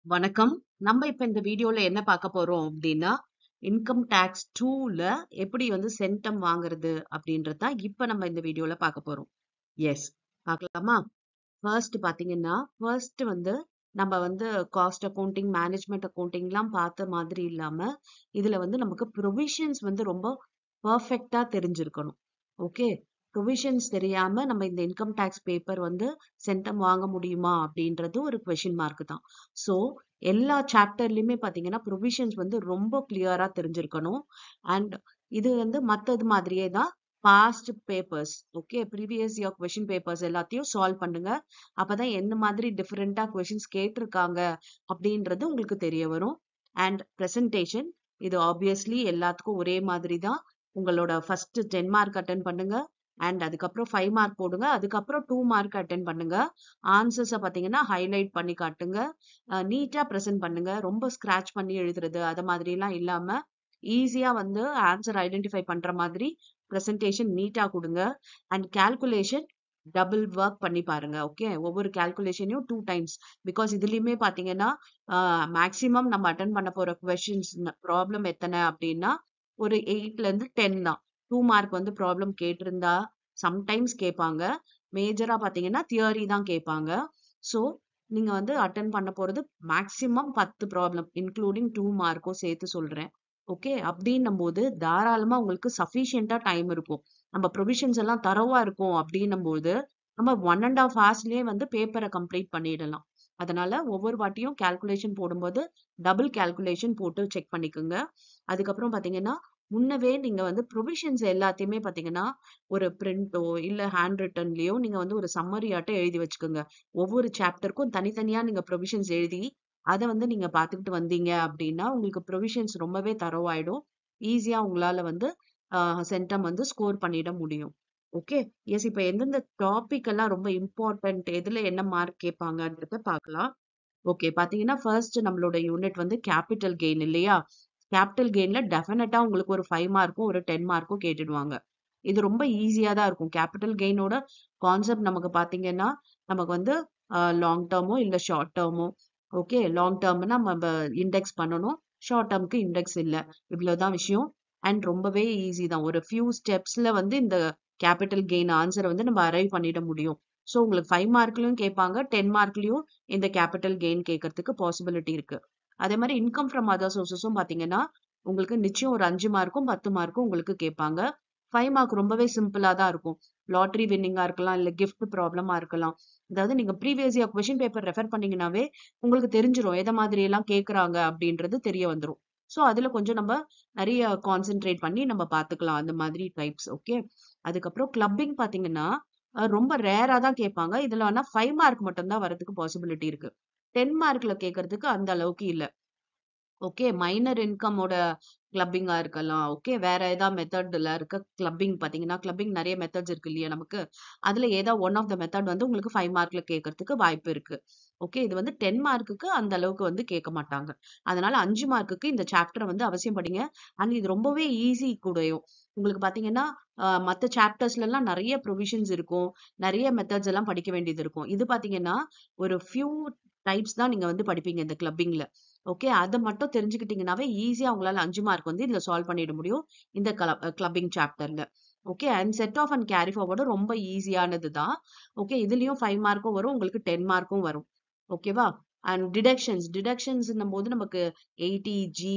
வணக்கம். நம்ம இப்ப இந்த வீடியோல என்ன பார்க்க போறோம் அப்படின்னா, இன்கம் டாக்ஸ் 2ல எப்படி வந்து சென்டம் வாங்குறது அப்படின்றது தான் இப்ப நம்ம இந்த வீடியோல பார்க்க போறோம். எஸ். பார்க்கலாமா? ஃபர்ஸ்ட் வந்து நம்ம வந்து காஸ்ட் அக்கவுண்டிங், மேனேஜ்மென்ட் அக்கவுண்டிங்லாம் பார்த்த மாதிரி இல்லாம, இதுல வந்து நமக்கு ப்ரொவிஷன்ஸ் வந்து ரொம்ப பெர்ஃபெக்ட்டா தெரிஞ்சிருக்கணும். ஓகே. ப்ரொவிஷன்ஸ் தெரியாம நம்ம இந்த இன்கம் டாக்ஸ் பேப்பர் வந்து சென்டம் வாங்க முடியுமா அப்படின்றது ஒரு கொஸ்டின் மார்க் தான். ஸோ எல்லா சாப்டர்லயுமே பாத்தீங்கன்னா ப்ரொவிஷன்ஸ் வந்து ரொம்ப கிளியரா தெரிஞ்சிருக்கணும். அண்ட் இது வந்து மத்தது மாதிரியே தான் past papers. Okay, previous year question papers எல்லாத்தையும் சால்வ் பண்ணுங்க. அப்பதான் என்ன மாதிரி டிஃபரெண்டா கொஸ்டின்ஸ் கேட்டிருக்காங்க அப்படின்றது உங்களுக்கு தெரிய வரும். அண்ட் பிரசன்டேஷன், இது ஆப்வியஸ்லி எல்லாத்துக்கும் ஒரே மாதிரி தான். உங்களோட ஃபர்ஸ்ட் 10 மார்க் அட்டன் பண்ணுங்க. அண்ட் அதுக்கப்புறம் 5 மார்க் போடுங்க. அதுக்கப்புறம் 2 மார்க் அட்டன் பண்ணுங்க. ஆன்சர்ஸை பார்த்தீங்கன்னா ஹைலைட் பண்ணி காட்டுங்க. நீட்டா ப்ரெசென்ட் பண்ணுங்க. ரொம்ப ஸ்கிராச் பண்ணி எழுதுறது அது மாதிரி எல்லாம் இல்லாம ஈஸியா வந்து ஆன்சர் ஐடென்டிஃபை பண்ற மாதிரி ப்ரெசன்டேஷன் நீட்டா கொடுங்க. அண்ட் கால்குலேஷன் டபுள் ஒர்க் பண்ணி பாருங்க. ஓகே, ஒவ்வொரு கால்குலேஷனையும் 2 டைம்ஸ். பிகாஸ் இதுலயுமே பாத்தீங்கன்னா மேக்சிமம் நம்ம அட்டன் பண்ண போற கொஸ்டின்ஸ் ப்ராப்ளம் எத்தனை அப்படின்னா ஒரு 8ல இருந்து 10 தான். 2 மார்க் வந்து ப்ராப்ளம் கேட்டிருந்தா சம்டைம்ஸ் கேட்பாங்க. மேஜரா பாத்தீங்கன்னா தியரி தான் கேட்பாங்க. ஸோ நீங்க வந்து அட்டன் பண்ண போறது மேக்சிமம் 10 ப்ராப்ளம் இன்க்ளூடிங் 2 மார்க்கும் சேர்த்து சொல்றேன். ஓகே, அப்படின்னும் போது தாராளமா உங்களுக்கு சஃபிஷியண்டா டைம் இருக்கும். நம்ம ப்ரொவிஷன்ஸ் எல்லாம் தரவா இருக்கும் அப்படின்னும் போது நம்ம 1.5 ஹவர்ஸ்லயே வந்து பேப்பரை கம்ப்ளீட் பண்ணிடலாம். அதனால ஒவ்வொரு வாட்டியும் கால்குலேஷன் போடும்போது டபுள் கால்குலேஷன் போட்டு செக் பண்ணிக்கோங்க. அதுக்கப்புறம் பாத்தீங்கன்னா முன்னவே நீங்க வந்து ப்ரொவிஷன்ஸ் எல்லாத்தையுமே பாத்தீங்கன்னா ஒரு பிரிண்டோ இல்ல ஹேண்ட் ரிட்டன்லயோ நீங்க வந்து ஒரு சம்மரி ஆட்டம் எழுதி வச்சுக்கோங்க. ஒவ்வொரு சாப்டருக்கும் தனித்தனியா நீங்க ப்ரொவிஷன்ஸ் எழுதி அதை வந்து நீங்க பாத்துக்கிட்டு வந்தீங்க அப்படின்னா உங்களுக்கு ப்ரொவிஷன்ஸ் ரொம்பவே தரவாயிடும். ஈஸியா உங்களால வந்து சென்டம் வந்து ஸ்கோர் பண்ணிட முடியும். ஓகே. எஸ். இப்ப எந்தெந்த டாபிக் எல்லாம் ரொம்ப இம்பார்ட்டன்ட், எதுல என்ன மார்க் கேட்பாங்கன்றத பார்க்கலாம். ஓகே, பாத்தீங்கன்னா ஃபர்ஸ்ட் நம்மளோட யூனிட் வந்து கேபிட்டல் கெயின் இல்லையா? கேபிட்டல் கெயின்ல டெஃபினட்டா உங்களுக்கு ஒரு 5 மார்க்கும் ஒரு 10 மார்க்கும் கேட்டுடுவாங்க. இது ரொம்ப ஈஸியா தான் இருக்கும். கேபிட்டல் கெயினோட கான்செப்ட் நமக்கு பாத்தீங்கன்னா நமக்கு வந்து லாங் டேர்மோ இல்ல ஷார்ட் டேர்மோ. ஓகே, லாங் டேர்ம்னா நம்ம இண்டெக்ஸ் பண்ணணும், ஷார்ட் டேர்ம்க்கு இண்டெக்ஸ் இல்ல. இவ்வளவுதான் விஷயம். அண்ட் ரொம்பவே ஈஸி தான். ஒரு ஃபியூ ஸ்டெப்ஸ்ல வந்து இந்த கேபிட்டல் கெயின் ஆன்சரை வந்து நம்ம அரைவ் பண்ணிட முடியும். ஸோ உங்களுக்கு 5 மார்க்லயும் கேட்பாங்க, 10 மார்க்லயும் இந்த கேபிட்டல் கெயின் கேட்கறதுக்கு பாசிபிலிட்டி இருக்கு. அதே மாதிரி இன்கம் ஃப்ரம் அதர் சோர்சஸும் பாத்தீங்கன்னா உங்களுக்கு நிச்சயம் ஒரு 5 மார்க்கும் 10 மார்க்கும் உங்களுக்கு கேட்பாங்க. 5 மார்க் ரொம்பவே சிம்பிளா தான் இருக்கும். லாட்டரி வின்னிங்கா இருக்கலாம், இல்ல கிஃப்ட் ப்ராப்ளமா இருக்கலாம். அதாவது நீங்க previous year question paper refer பண்ணீங்கன்னாவே உங்களுக்கு தெரிஞ்சிரும் எதை மாதிரி எல்லாம் கேக்குறாங்க அப்படின்றது தெரிய வந்துரும். சோ அதுல கொஞ்சம் நம்ம நிறைய கான்சென்ட்ரேட் பண்ணி நம்ம பாத்துக்கலாம் அந்த மாதிரி டைப்ஸ். ஓகே. அதுக்கப்புறம் கிளப்பிங் பாத்தீங்கன்னா ரொம்ப ரேரா தான் கேட்பாங்க. இதுல ஆனா 5 மார்க் மட்டும் தான் வரதுக்கு பாசிபிலிட்டி இருக்கு. 10 மார்க்ல கேட்கறதுக்கு அந்த அளவுக்கு இல்ல. ஓகே, மைனர் இன்கமோட கிளப்பிங்கா இருக்கலாம். ஓகே, வேற ஏதாவது மெத்தட்ல இருக்க கிளப்பிங் பாத்தீங்கன்னா கிளப்பிங் நிறைய மெத்தட்ஸ் இருக்கு இல்லையா நமக்கு. அதுல ஏதாவது ஒன் ஆஃப் த மெத்தட் வந்து உங்களுக்கு 5 மார்க்ல கேட்கறதுக்கு வாய்ப்பு இருக்கு. ஓகே, இது வந்து 10 மார்க்குக்கு அந்த அளவுக்கு வந்து கேட்க மாட்டாங்க. அதனால 5 மார்க்குக்கு இந்த சாப்டர் வந்து அவசியம் படிங்க. அண்ட் இது ரொம்பவே ஈஸி கூடயும். உங்களுக்கு பாத்தீங்கன்னா மத்த சாப்டர்ஸ்ல எல்லாம் நிறைய ப்ரொவிஷன்ஸ் இருக்கும், நிறைய மெத்தட்ஸ் எல்லாம் படிக்க வேண்டியது இருக்கும். இது பாத்தீங்கன்னா ஒரு ஃபியூ டைப்ஸ் தான் நீங்க வந்து படிப்பீங்க இந்த கிளப்பிங்ல. ஓகே, அத மட்டும் தெரிஞ்சுக்கிட்டீங்கன்னாவே ஈஸியா உங்களால 5 மார்க் வந்து இதுல சால்வ் பண்ணிட முடியும் இந்த கிளப்பிங் சாப்டர்ல. Okay, and set off and carry ஃபார்வர்டும் ரொம்ப ஈஸியானது தான். ஓகே, இதுலயும் 5 மார்க்கும் வரும், உங்களுக்கு 10 மார்க்கும் வரும். ஓகேவா? அண்ட் டிடக்ஷன்ஸ்ன்னும் போது நமக்கு 80G,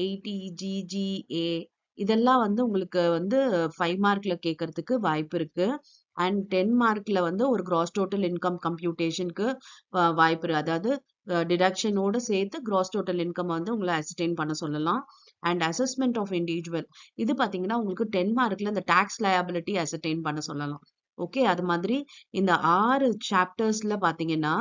80GGA இதெல்லாம் வந்து உங்களுக்கு வந்து 5 மார்க்ல கேட்கறதுக்கு வாய்ப்பு இருக்கு. அண்ட் 10 மார்க்ல வந்து ஒரு கிராஸ் டோட்டல் இன்கம் கம்ப்யூட்டேஷனுக்கு வாய்ப்பு இருக்கு. அதாவது டிடக்ஷனோட சேர்த்து கிராஸ் டோட்டல் இன்கம் வந்து உங்களை அசிஸ்டெயின் பண்ண சொல்லலாம். அண்ட் அசஸ்மெண்ட் ஆஃப் இண்டிவிஜுவல், இது பாத்தீங்கன்னா உங்களுக்கு 10 மார்க்ல இந்த டாக்ஸ் லயபிலிட்டி அசர்டைன் பண்ண சொல்லலாம். ஓகே, அது மாதிரி இந்த 6 சாப்டர்ஸ்ல பாத்தீங்கன்னா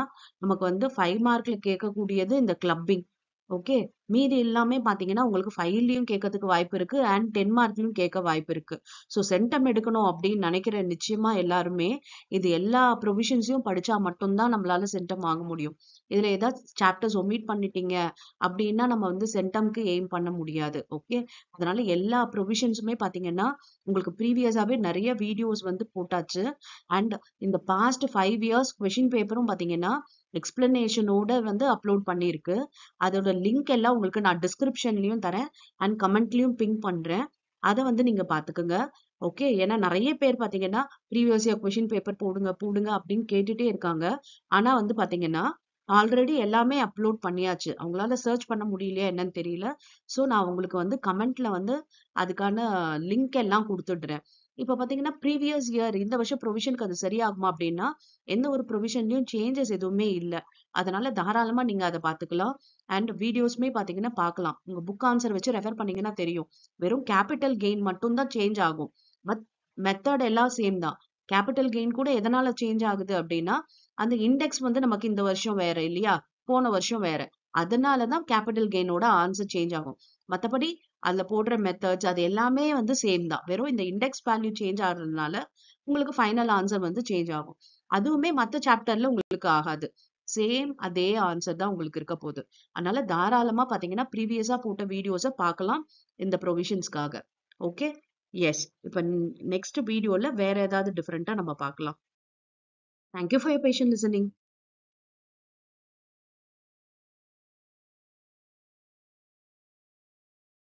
நமக்கு வந்து 5 மார்க்ல கேட்கக்கூடியது இந்த கிளப்பிங். ஓகே, மீதி எல்லாமே பாத்தீங்கன்னா உங்களுக்கு 5லயும் கேட்கறதுக்கு வாய்ப்பு இருக்கு அண்ட் 10 மார்க்லயும் கேட்க வாய்ப்பு இருக்கு. ஸோ சென்டம் எடுக்கணும் அப்படின்னு நினைக்கிற நிச்சயமா எல்லாருமே இது எல்லா ப்ரொவிஷன்ஸையும் படிச்சா மட்டும்தான் நம்மளால சென்டம் வாங்க முடியும். இதுல ஏதாவது சாப்டர்ஸ் ஒமிட் பண்ணிட்டீங்க அப்படின்னா நம்ம வந்து சென்டம்க்கு எய்ம் பண்ண முடியாது. ஓகே, அதனால எல்லா ப்ரொவிஷன்ஸுமே பாத்தீங்கன்னா உங்களுக்கு ப்ரீவியஸாவே நிறைய வீடியோஸ் வந்து போட்டாச்சு. அண்ட் இந்த பாஸ்ட் 5 இயர்ஸ் கொஸ்டின் பேப்பரும் பாத்தீங்கன்னா எக்ஸ்பிளனேஷனோட வந்து அப்லோட் பண்ணியிருக்கு. அதோட லிங்க் எல்லாம் உங்களுக்கு நான் டிஸ்கிரிப்ஷன்லயும் தரேன் அண்ட் கமெண்ட்லயும் பிங் பண்றேன். அதை வந்து நீங்க பாத்துக்கோங்க. ஓகே, ஏன்னா நிறைய பேர் பாத்தீங்கன்னா ப்ரீவியஸ் இயர் கொஸ்டின் பேப்பர் போடுங்க போடுங்க அப்படின்னு கேட்டுட்டே இருக்காங்க. ஆனா வந்து பாத்தீங்கன்னா ஆல்ரெடி எல்லாமே அப்லோட் பண்ணியாச்சு. அவங்களால சர்ச் பண்ண முடியலையா என்னன்னு தெரியல. ஸோ நான் உங்களுக்கு வந்து கமெண்ட்ல வந்து அதுக்கான லிங்க் எல்லாம் கொடுத்துடுறேன். இப்ப பாத்தீங்கன்னா ப்ரீவியஸ் இயர் இந்த வருஷம் ப்ரொவிஷனுக்கு அது சரியாகுமா அப்படின்னா எந்த ஒரு ப்ரொவிஷன்லயும் சேஞ்சஸ் எதுவுமே இல்லை. அதனால தாராளமா நீங்க அதை பாத்துக்கலாம். அண்ட் வீடியோஸ்மே பாத்தீங்கன்னா பார்க்கலாம். உங்க புக் ஆன்சர் வச்சு ரெஃபர் பண்ணீங்கன்னா தெரியும். வெறும் கேபிட்டல் கெயின் மட்டும் தான் சேஞ்ச் ஆகும். பட் மெத்தட் எல்லாம் சேம் தான். கேபிட்டல் கெயின் கூட எதனால சேஞ்ச் ஆகுது அப்படின்னா அந்த இண்டெக்ஸ் வந்து நமக்கு இந்த வருஷம் வேற இல்லையா, போன வருஷம் வேற. அதனாலதான் கேபிட்டல் கெயினோட ஆன்சர் சேஞ்ச் ஆகும். மத்தபடி அதுல போடுற மெத்தட்ஸ் அது எல்லாமே வந்து சேம் தான். வெறும் இந்த இண்டெக்ஸ் வேல்யூ சேஞ்ச் ஆகுறதுனால உங்களுக்கு ஃபைனல் ஆன்சர் வந்து சேஞ்ச் ஆகும். அதுவுமே மத்த சாப்டர்ல உங்களுக்கு ஆகாது. சேம் அதே ஆன்சர் தான் உங்களுக்கு இருக்க போகுது. அதனால தாராளமா பாத்தீங்கன்னா ப்ரீவியஸா போட்ட வீடியோஸை பார்க்கலாம் இந்த ப்ரொவிஷன்ஸ்க்காக. Okay, yes. இப்ப நெக்ஸ்ட் வீடியோல வேற ஏதாவது டிஃபரெண்டா நம்ம பார்க்கலாம். Thank you for your patient listening.